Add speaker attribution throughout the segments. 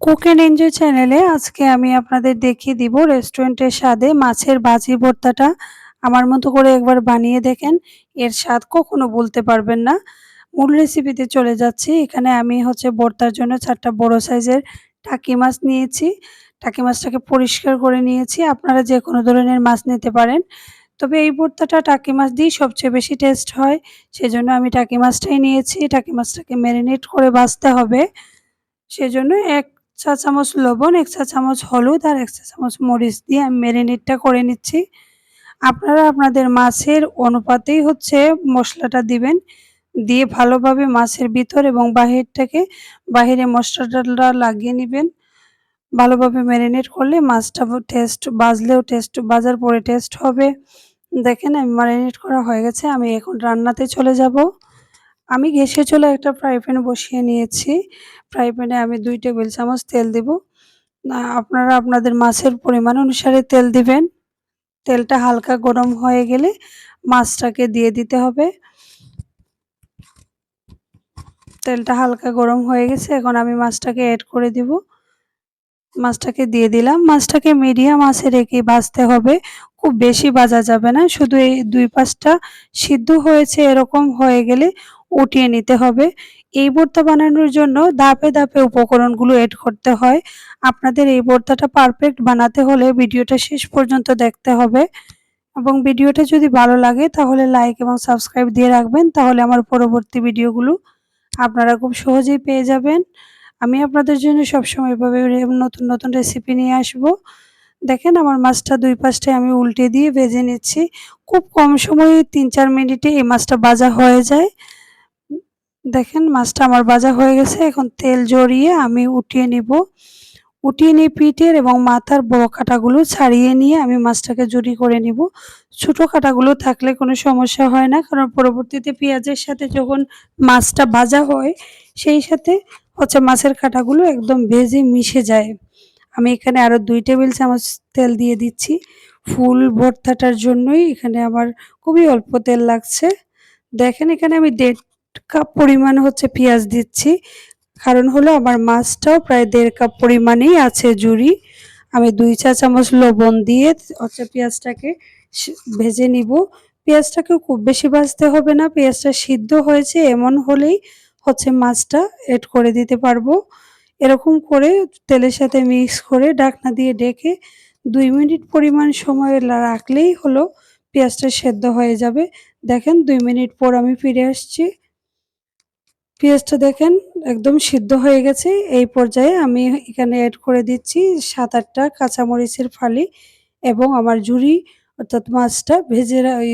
Speaker 1: Cook and enjoy চ্যানেলে আজকে আমি আপনাদের দেখিয়ে দিব রেস্টুরেন্টের স্বাদে মাছের ভাজি ভর্তাটা। আমার মতো করে একবার বানিয়ে দেখেন, এর স্বাদ কখনো ভুলতে পারবেন না। মূল রেসিপিতে চলে যাচ্ছি। এখানে আমি ভর্তার জন্য ৪ টা বড় সাইজের টাকি মাছ নিয়েছি। টাকি মাছটাকে পরিষ্কার করে নিয়েছি। আপনারা যেকোনো ধরনের মাছ নিতে পারেন। তবে এই ভর্তাটা টাকি মাছ দিয়েই সবচেয়ে বেশি টেস্ট হয়। সেজন্য আমি টাকি মাছটাই নিয়েছি। টাকি মাছটাকে ম্যারিনেট করে ভাজতে হবে। সেজন্য ১ চা চামচ লবণ, ১ চা চামচ হলুদ আর ১ চা চামচ মরিচ দিয়ে আমি ম্যারিনেটটা করে নিচ্ছি। আপনারা আপনাদের মাছের অনুপাতেই মসলাটা দিবেন। দিয়ে ভালোভাবে মাছের ভিতর এবং বাহিরে মসলাটা লাগিয়ে নিবেন। ভালোভাবে ম্যারিনেট করলে মাছটা ভাজার পরে টেস্ট হবে। দেখেন আমি ম্যারিনেট করা হয়ে গেছে। আমি এখন রান্নাতে চলে যাব। আমি গ্যাসের চুলায় একটা ফ্রাই প্যান বসিয়ে নিয়েছি। ফ্রাই প্যানে আমি ২ টেবিল চামচ তেল দিব। আপনারা আপনাদের মাছের পরিমাণ অনুসারে তেল দিবেন। তেলটা হালকা গরম হয়ে গেলে মাছটাকে দিয়ে দিতে হবে। তেলটা হালকা গরম হয়ে গেছে, এখন আমি মাছটাকে এড করে দিব। মাছটাকে দিয়ে দিলাম। মাছটাকে মিডিয়াম আঁচে রেখে ভাজতে হবে। খুব বেশি ভাজা যাবে না। শুধু এই ২-৫ টা সিদ্ধ হয়েছে এরকম হয়ে গেলে উঠিয়ে নিতে হবে। এই ভর্তা বানানোর জন্য ধাপে, ধাপে উপকরণগুলো এড করতে হয়। আপনাদের এই ভর্তাটা পারফেক্ট বানাতে হলে ভিডিওটা শেষ পর্যন্ত দেখতে হবে এবং ভিডিওটা যদি ভালো লাগে তাহলে লাইক এবং সাবস্ক্রাইব দিয়ে রাখবেন। তাহলে আমার পরবর্তী ভিডিওগুলো আপনারা খুব সহজেই পেয়ে যাবেন। আমি আপনাদের জন্য সবসময় এভাবে নতুন, নতুন রেসিপি নিয়ে আসবো। দেখেন আমার মাছটা ২ পাশটায় আমি উল্টে দিয়ে ভেজে নিচ্ছি। খুব কম সময়ে ৩-৪ মিনিটে এই মাছটা ভাজা হয়ে যায়। দেখেন মাছটা আমার ভাজা হয়ে গেছে। এখন তেল ঝরিয়ে আমি উঠিয়ে নিব। উঠিয়ে নিয়ে পিঠের এবং মাথার বড় কাঁটাগুলো ছাড়িয়ে নিয়ে আমি মাছটাকে ঝুরি করে নিব। ছোট কাঁটাগুলো থাকলে কোনো সমস্যা হয় না। কারণ পরবর্তীতে পেঁয়াজের সাথে যখন মাছটা ভাজা হয়, সেই সাথে মাছের কাঁটাগুলো একদম ভেজে মিশে যায়। আমি এখানে আরো ২ টেবিল চামচ তেল দিয়ে দিচ্ছি। ফুল ভর্তাটার জন্যই এখানে আমার খুবই অল্প তেল লাগছে। দেখেন এখানে আমি ১.৫ কাপ পরিমাণ পেঁয়াজ দিচ্ছি। কারণ হলো আমার মাছটাও প্রায় ১.৫ কাপ পরিমাণেই আছে ঝুরি। আমি ২ চা চামচ লবণ দিয়ে পেঁয়াজটাকে সি ভেজে নিব। পেঁয়াজটাকেও খুব বেশি ভাজতে হবে না। পেঁয়াজটা সিদ্ধ হয়েছে এমন হলেই মাছটা এড করে দিতে পারবো। এরকম করে তেলের সাথে মিক্স করে ঢাকনা দিয়ে ঢেকে ২ মিনিট পরিমাণ সময় রাখলেই হলো পেঁয়াজটা সেদ্ধ হয়ে যাবে। দেখেন ২ মিনিট পর আমি ফিরে আসছি। পেঁয়াজটা দেখেন একদম সিদ্ধ হয়ে গেছে। এই পর্যায়ে আমি এখানে এড করে দিচ্ছি ৭-৮ টা কাঁচামরিচের ফালি এবং আমার ঝুরি অর্থাৎ মাছটা ভেজে রা ই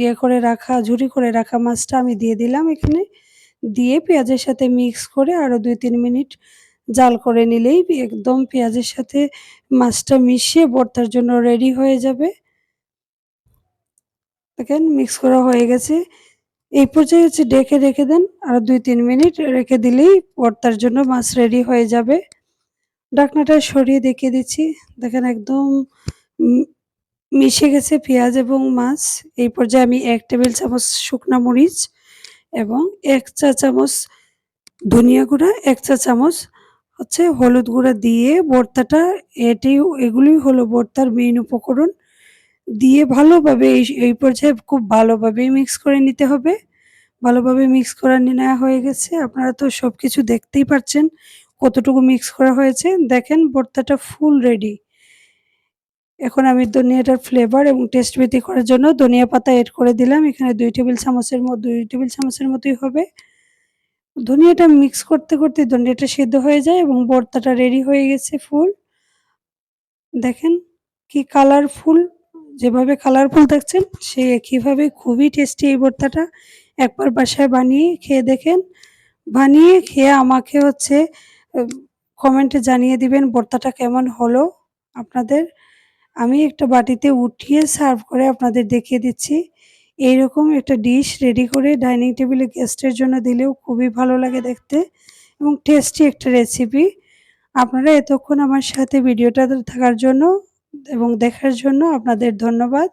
Speaker 1: ইয়ে করে রাখা ঝুরি করে রাখা মাছটা আমি দিয়ে দিলাম এখানে। দিয়ে পেঁয়াজের সাথে মিক্স করে আরো ২-৩ মিনিট জাল করে নিলেই একদম পেঁয়াজের সাথে মাছটা মিশিয়ে ভর্তার জন্য রেডি হয়ে যাবে। দেখেন মিক্স করা হয়ে গেছে। এই পর্যায়ে ঢেকে রেখে দেন। আরো ২-৩ মিনিট রেখে দিলেই ভর্তার জন্য মাছ রেডি হয়ে যাবে। ঢাকনাটা সরিয়ে দেখিয়ে দিচ্ছি। দেখেন একদম উম মিশে গেছে পেঁয়াজ এবং মাছ। এই পর্যায়ে আমি ১ টেবিল চামচ শুকনা মরিচ এবং ১ চা চামচ ধনিয়া গুঁড়া, ১ চা চামচ হলুদ গুঁড়া দিয়ে ভর্তাটা এগুলোই হলো ভর্তার মেইন উপকরণ। দিয়ে ভালোভাবে এই পর্যায়ে খুব ভালোভাবেই মিক্স করে নিতে হবে। ভালোভাবে মিক্স করা নেওয়া হয়ে গেছে। আপনারা তো সবকিছু দেখতেই পাচ্ছেন কতটুকু মিক্স করা হয়েছে। দেখেন ভর্তাটা ফুল রেডি। এখন আমি ধনিয়াটার ফ্লেভার এবং টেস্ট বৃদ্ধি করার জন্য ধনিয়া পাতা এড করে দিলাম। এখানে ২ টেবিল চামচের মতোই হবে। ধনিয়াটা মিক্স করতে, করতে ধনিয়াটা সেদ্ধ হয়ে যায় এবং ভর্তাটা রেডি হয়ে গেছে ফুল। দেখেন কি কালারফুল, যেভাবে কালারফুল দেখছেন সেই একইভাবে খুবই টেস্টি এই ভর্তাটা। একবার বাসায় বানিয়ে খেয়ে দেখেন। বানিয়ে খেয়ে আমাকে আ কমেন্টে জানিয়ে দিবেন ভর্তাটা কেমন হলো আপনাদের। আমি একটা বাটিতে উঠিয়ে সার্ভ করে আপনাদের দেখিয়ে দিচ্ছি। এইরকম একটা ডিশ রেডি করে ডাইনিং টেবিলে গেস্টের জন্য দিলেও খুবই ভালো লাগে দেখতে এবং টেস্টি একটা রেসিপি। আপনারা এতক্ষণ আমার সাথে ভিডিওটাতে থাকার জন্য এবং দেখার জন্য আপনাদের ধন্যবাদ।